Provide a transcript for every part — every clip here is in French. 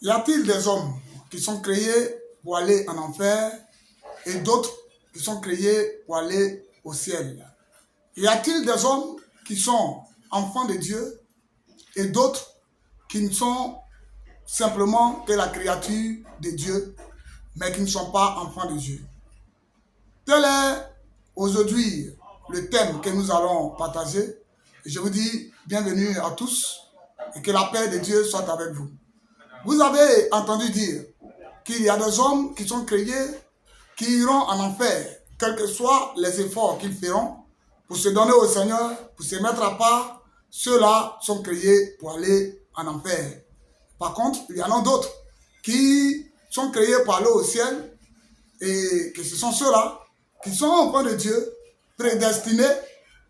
Y a-t-il des hommes qui sont créés pour aller en enfer et d'autres qui sont créés pour aller au ciel? Y a-t-il des hommes qui sont enfants de Dieu et d'autres qui ne sont simplement que la créature de Dieu, mais qui ne sont pas enfants de Dieu? Tel est aujourd'hui le thème que nous allons partager. Je vous dis bienvenue à tous et que la paix de Dieu soit avec vous. Vous avez entendu dire qu'il y a des hommes qui sont créés, qui iront en enfer, quels que soient les efforts qu'ils feront pour se donner au Seigneur, pour se mettre à part. Ceux-là sont créés pour aller en enfer. Par contre, il y en a d'autres qui sont créés pour aller au ciel et que ce sont ceux-là qui sont enfants de Dieu, prédestinés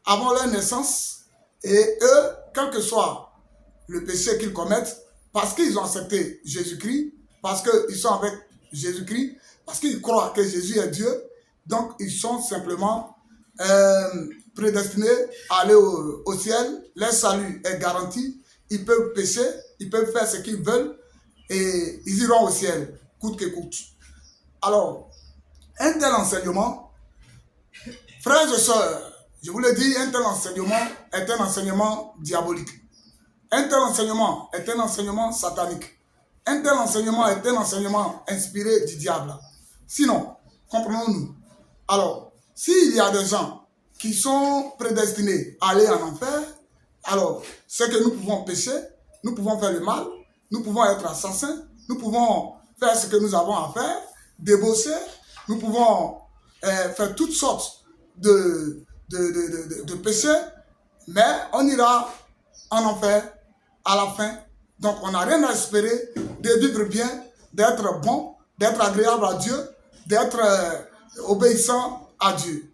avant leur naissance, et eux, quel que soit le péché qu'ils commettent, parce qu'ils ont accepté Jésus-Christ, parce qu'ils sont avec Jésus-Christ, parce qu'ils croient que Jésus est Dieu, donc ils sont simplement prédestinés à aller au ciel. Leur salut est garanti, ils peuvent pécher, ils peuvent faire ce qu'ils veulent, et ils iront au ciel, coûte que coûte. Alors, un tel enseignement, frères et sœurs, je vous le dis, un tel enseignement est un enseignement diabolique. Un tel enseignement est un enseignement satanique. Un tel enseignement est un enseignement inspiré du diable. Sinon, comprenons-nous. Alors, s'il y a des gens qui sont prédestinés à aller en enfer, alors, c'est que nous pouvons pécher, nous pouvons faire le mal, nous pouvons être assassins, nous pouvons faire ce que nous avons à faire, débaucher, nous pouvons faire toutes sortes de péchés, mais on ira en enfer à la fin. Donc on n'a rien à espérer de vivre bien, d'être bon, d'être agréable à Dieu, d'être obéissant à Dieu.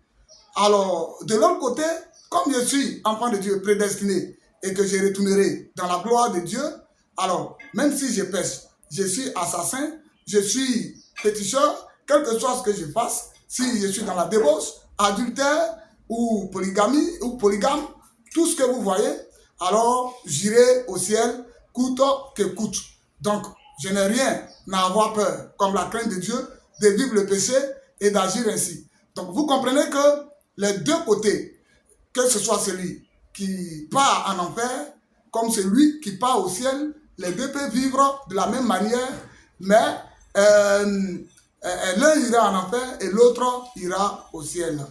Alors, de l'autre côté, comme je suis enfant de Dieu prédestiné et que je retournerai dans la gloire de Dieu, alors, même si je pêche, je suis assassin, je suis féticheur, quel que soit ce que je fasse, si je suis dans la débauche, adultère ou polygamie ou polygame, tout ce que vous voyez, alors j'irai au ciel coûte que coûte. Donc, je n'ai rien à avoir peur, comme la crainte de Dieu, de vivre le péché et d'agir ainsi. Donc, vous comprenez que les deux côtés, que ce soit celui qui part en enfer, comme celui qui part au ciel, les deux peuvent vivre de la même manière, mais l'un ira en enfer et l'autre ira au ciel.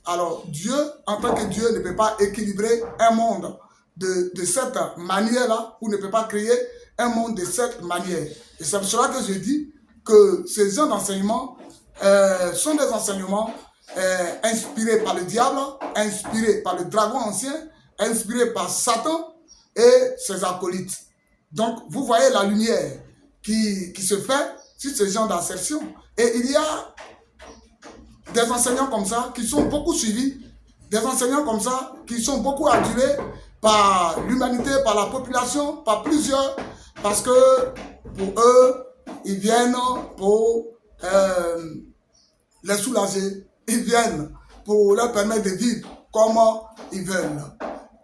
Alors, Dieu, en tant que Dieu, ne peut pas équilibrer un monde de cette manière-là, ou ne peut pas créer un monde de cette manière. Et c'est pour cela que je dis que ces gens d'enseignement sont des enseignements inspirés par le diable, inspirés par le dragon ancien, inspirés par Satan et ses acolytes. Donc, vous voyez la lumière qui se fait sur ce genre d'assertion. Et il y a des enseignants comme ça qui sont beaucoup suivis, des enseignants comme ça qui sont beaucoup adulés par l'humanité, par la population, par plusieurs, parce que pour eux, ils viennent pour les soulager, ils viennent pour leur permettre de vivre comme ils veulent.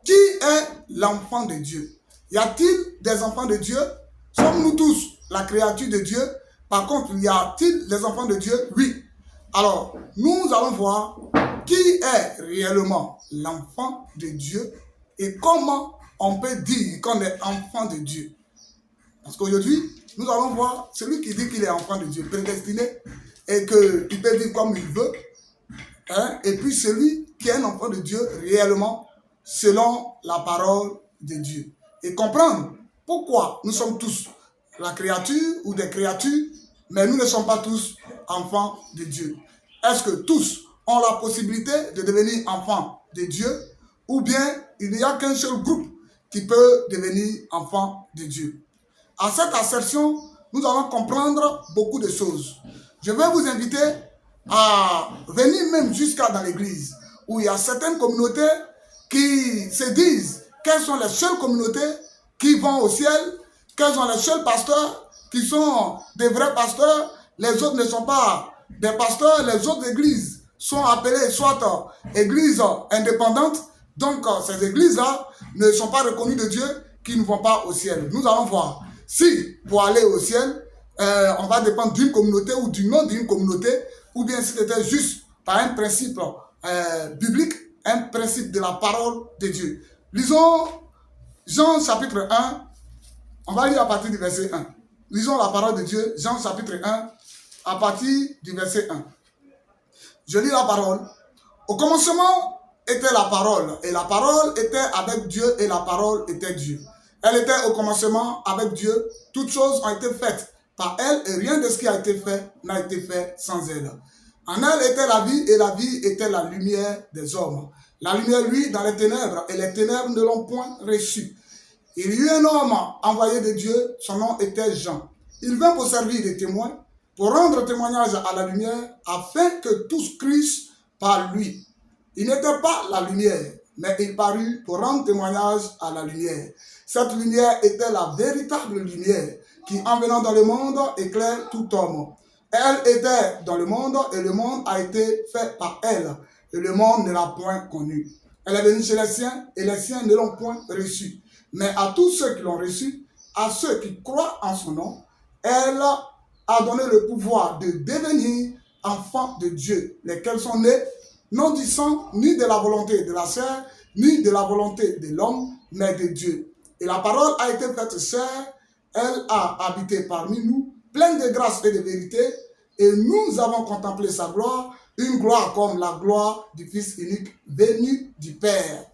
Qui est l'enfant de Dieu? Y a-t-il des enfants de Dieu? Sommes-nous tous la créature de Dieu? Par contre, y a-t-il des enfants de Dieu? Oui. Alors, nous allons voir qui est réellement l'enfant de Dieu et comment on peut dire qu'on est enfant de Dieu. Parce qu'aujourd'hui, nous allons voir celui qui dit qu'il est enfant de Dieu, prédestiné, et qu'il peut vivre comme il veut, hein, et puis celui qui est un enfant de Dieu réellement, selon la parole de Dieu. Et comprendre pourquoi nous sommes tous la créature ou des créatures, mais nous ne sommes pas tous enfants de Dieu. Est-ce que tous ont la possibilité de devenir enfants de Dieu, ou bien il n'y a qu'un seul groupe qui peut devenir enfant de Dieu? À cette assertion, nous allons comprendre beaucoup de choses. Je vais vous inviter à venir même jusqu'à dans l'église, où il y a certaines communautés qui se disent quelles sont les seules communautés qui vont au ciel, quels sont les seuls pasteurs qui sont des vrais pasteurs, les autres ne sont pas des pasteurs, les autres églises sont appelées soit églises indépendantes, donc ces églises-là ne sont pas reconnues de Dieu, qui ne vont pas au ciel. Nous allons voir. Si pour aller au ciel, on va dépendre d'une communauté ou du nom d'une communauté, ou bien si c'était juste par un principe biblique, un principe de la parole de Dieu. Lisons Jean chapitre 1, on va lire à partir du verset 1. Lisons la parole de Dieu, Jean chapitre 1, à partir du verset 1. Je lis la parole. Au commencement était la parole, et la parole était avec Dieu, et la parole était Dieu. Elle était au commencement avec Dieu. Toutes choses ont été faites par elle, et rien de ce qui a été fait n'a été fait sans elle. En elle était la vie, et la vie était la lumière des hommes. La lumière, lui, dans les ténèbres, et les ténèbres ne l'ont point reçue. Il y eut un homme envoyé de Dieu, son nom était Jean. Il vint pour servir de témoin, pour rendre témoignage à la lumière, afin que tous crissent par lui. Il n'était pas la lumière, mais il parut pour rendre témoignage à la lumière. Cette lumière était la véritable lumière, qui en venant dans le monde éclaire tout homme. Elle était dans le monde, et le monde a été fait par elle, et le monde ne l'a point connue. Elle est venue chez les siens, et les siens ne l'ont point reçue. Mais à tous ceux qui l'ont reçue, à ceux qui croient en son nom, elle a donné le pouvoir de devenir enfants de Dieu, lesquels sont nés non du sang, ni de la volonté de la chair, ni de la volonté de l'homme, mais de Dieu. Et la parole a été faite chair, elle a habité parmi nous, pleine de grâce et de vérité, et nous avons contemplé sa gloire, une gloire comme la gloire du Fils unique venu du Père.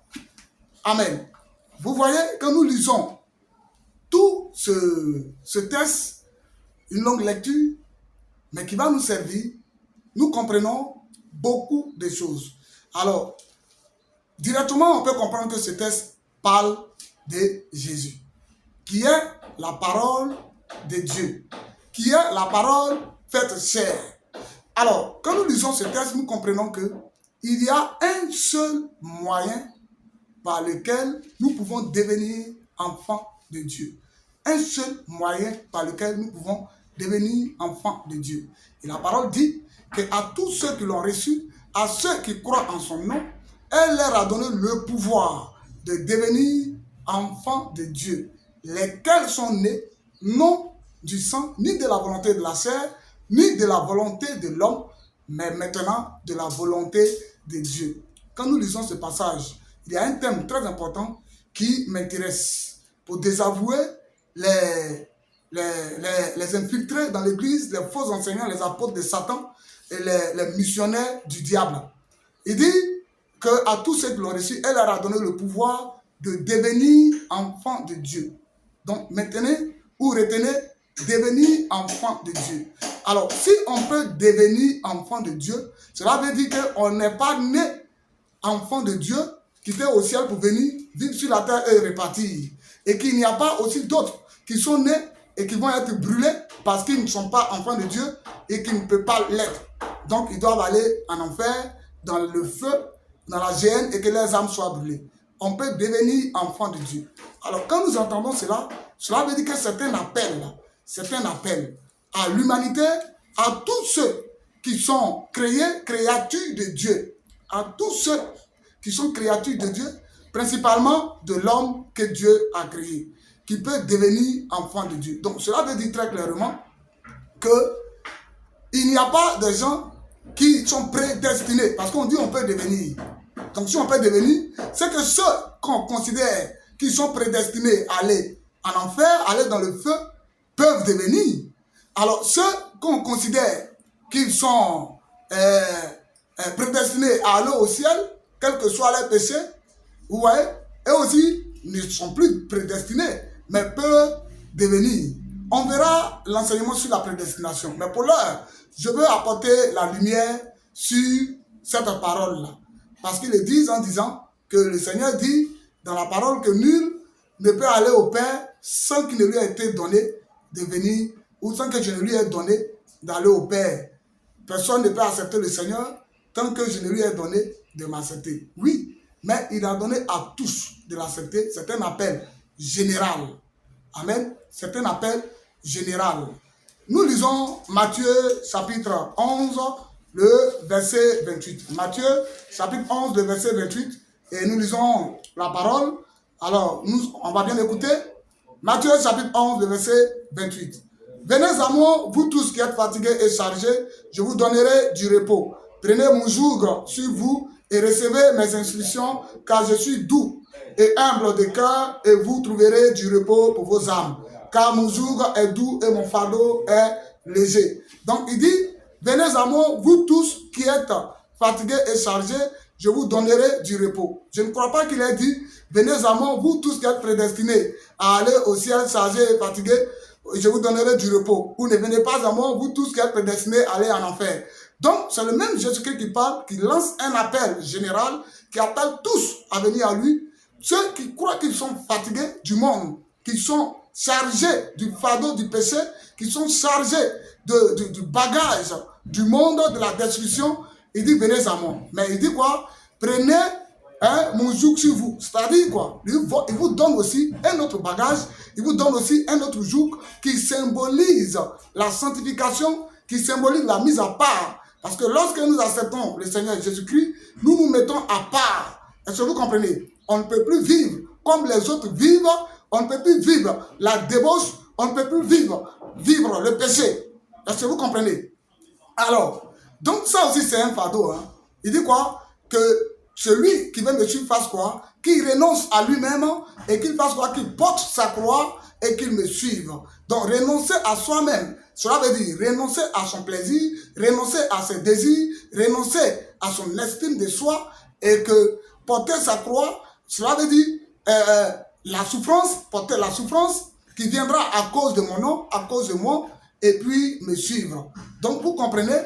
Amen. Vous voyez, quand nous lisons tout ce texte, une longue lecture, mais qui va nous servir, nous comprenons beaucoup de choses. Alors, directement, on peut comprendre que ce texte parle de Jésus, qui est la parole de Dieu, qui est la parole faite chair. Alors, quand nous lisons ce texte, nous comprenons qu'il y a un seul moyen par lequel nous pouvons devenir enfants de Dieu. Un seul moyen par lequel nous pouvons devenir enfants de Dieu. Et la parole dit qu'à tous ceux qui l'ont reçu, à ceux qui croient en son nom, elle leur a donné le pouvoir de devenir enfants de Dieu, lesquels sont nés non du sang, ni de la volonté de la chair, ni de la volonté de l'homme, mais maintenant de la volonté de Dieu. Quand nous lisons ce passage, il y a un thème très important qui m'intéresse pour désavouer les infiltrés dans l'église, les faux enseignants, les apôtres de Satan et les missionnaires du diable. Il dit qu'à tous ceux qui l'ont reçu, elle leur a donné le pouvoir de devenir enfants de Dieu. Donc maintenez ou retenez, devenir enfant de Dieu. Alors, si on peut devenir enfant de Dieu, cela veut dire qu'on n'est pas né enfant de Dieu, quitter au ciel pour venir vivre sur la terre et repartir. Et qu'il n'y a pas aussi d'autres qui sont nés et qui vont être brûlés parce qu'ils ne sont pas enfants de Dieu et qui ne peuvent pas l'être. Donc, ils doivent aller en enfer, dans le feu, dans la géhenne et que leurs âmes soient brûlées. On peut devenir enfant de Dieu. Alors, quand nous entendons cela, cela veut dire que c'est un appel. C'est un appel à l'humanité, à tous ceux qui sont créés, créatures de Dieu. À tous ceux qui sont créatures de Dieu, principalement de l'homme que Dieu a créé, qui peut devenir enfant de Dieu. Donc cela veut dire très clairement qu'il n'y a pas de gens qui sont prédestinés, parce qu'on dit on peut devenir. Donc si on peut devenir, c'est que ceux qu'on considère qui sont prédestinés à aller en enfer, aller dans le feu, peuvent devenir. Alors ceux qu'on considère qu'ils sont prédestinés à aller au ciel, quel que soit leur péché, vous voyez, eux aussi ne sont plus prédestinés, mais peuvent devenir. On verra l'enseignement sur la prédestination. Mais pour l'heure, je veux apporter la lumière sur cette parole-là. Parce qu'ils le disent en disant que le Seigneur dit dans la parole que nul ne peut aller au Père sans qu'il ne lui ait été donné de venir, ou sans que je ne lui ai donné d'aller au Père. Personne ne peut accepter le Seigneur tant que je ne lui ai donné de m'accepter. Oui, mais il a donné à tous de l'accepter. C'est un appel général. Amen. C'est un appel général. Nous lisons Matthieu chapitre 11, le verset 28. Matthieu chapitre 11, le verset 28. Et nous lisons la parole. Alors, on va bien écouter. Matthieu chapitre 11, le verset 28. Venez à moi, vous tous qui êtes fatigués et chargés, je vous donnerai du repos. Prenez mon joug sur vous et recevez mes instructions, car je suis doux et humble de cœur, et vous trouverez du repos pour vos âmes. Car mon joug est doux et mon fardeau est léger. Donc il dit, venez à moi, vous tous qui êtes fatigués et chargés, je vous donnerai du repos. Je ne crois pas qu'il ait dit, venez à moi, vous tous qui êtes prédestinés à aller au ciel chargés et fatigués, je vous donnerai du repos. Ou ne venez pas à moi, vous tous qui êtes prédestinés à aller en enfer. Donc, c'est le même Jésus-Christ qui parle, qui lance un appel général, qui appelle tous à venir à lui. Ceux qui croient qu'ils sont fatigués du monde, qui sont chargés du fardeau du péché, qui sont chargés du bagage du monde, de la destruction, il dit venez à moi. Mais il dit quoi? Prenez mon joug sur vous. C'est-à-dire quoi? Il vous donne aussi un autre bagage, il vous donne aussi un autre joug qui symbolise la sanctification, qui symbolise la mise à part. Parce que lorsque nous acceptons le Seigneur Jésus-Christ, nous nous mettons à part. Est-ce que vous comprenez? On ne peut plus vivre comme les autres vivent, on ne peut plus vivre la débauche, on ne peut plus vivre le péché. Est-ce que vous comprenez? Alors, donc ça aussi c'est un fardeau. Hein. Il dit quoi? Que celui qui veut me suivre fasse quoi? Qu'il renonce à lui-même et qu'il fasse quoi? Qu'il porte sa croix et qu'il me suive. Donc renoncer à soi-même, cela veut dire renoncer à son plaisir, renoncer à ses désirs, renoncer à son estime de soi et que porter sa croix, cela veut dire la souffrance, porter la souffrance qui viendra à cause de mon nom, à cause de moi, et puis me suivre. Donc vous comprenez?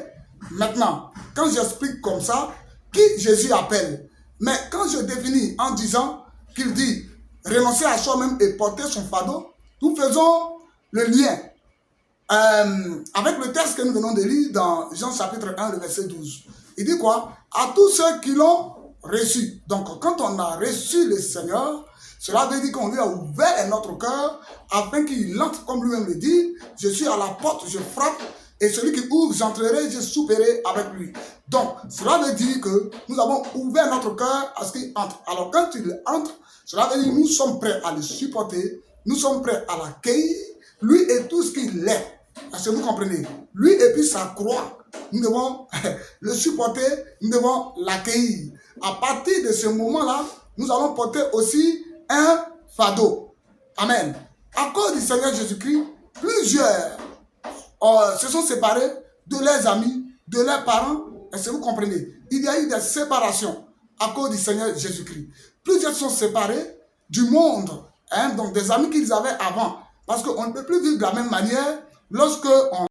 Maintenant, quand j'explique comme ça, qui Jésus appelle? Mais quand je définis en disant qu'il dit renoncer à soi-même et porter son fardeau, nous faisons le lien avec le texte que nous venons de lire dans Jean chapitre 1, le verset 12. Il dit quoi? À tous ceux qui l'ont reçu. Donc, quand on a reçu le Seigneur, cela veut dire qu'on lui a ouvert notre cœur afin qu'il entre, comme lui-même le dit, je suis à la porte, je frappe, et celui qui ouvre, j'entrerai, je souperai avec lui. Donc, cela veut dire que nous avons ouvert notre cœur à ce qu'il entre. Alors, quand il entre, cela veut dire que nous sommes prêts à le supporter, nous sommes prêts à l'accueillir, lui et tout ce qu'il est. Est-ce que vous comprenez? Lui et puis sa croix, nous devons le supporter, nous devons l'accueillir. À partir de ce moment-là, nous allons porter aussi un fardeau. Amen. À cause du Seigneur Jésus-Christ, plusieurs se sont séparés de leurs amis, de leurs parents. Est-ce que vous comprenez? Il y a eu des séparations à cause du Seigneur Jésus-Christ. Plusieurs sont séparés du monde, donc des amis qu'ils avaient avant. Parce qu'on ne peut plus vivre de la même manière lorsque on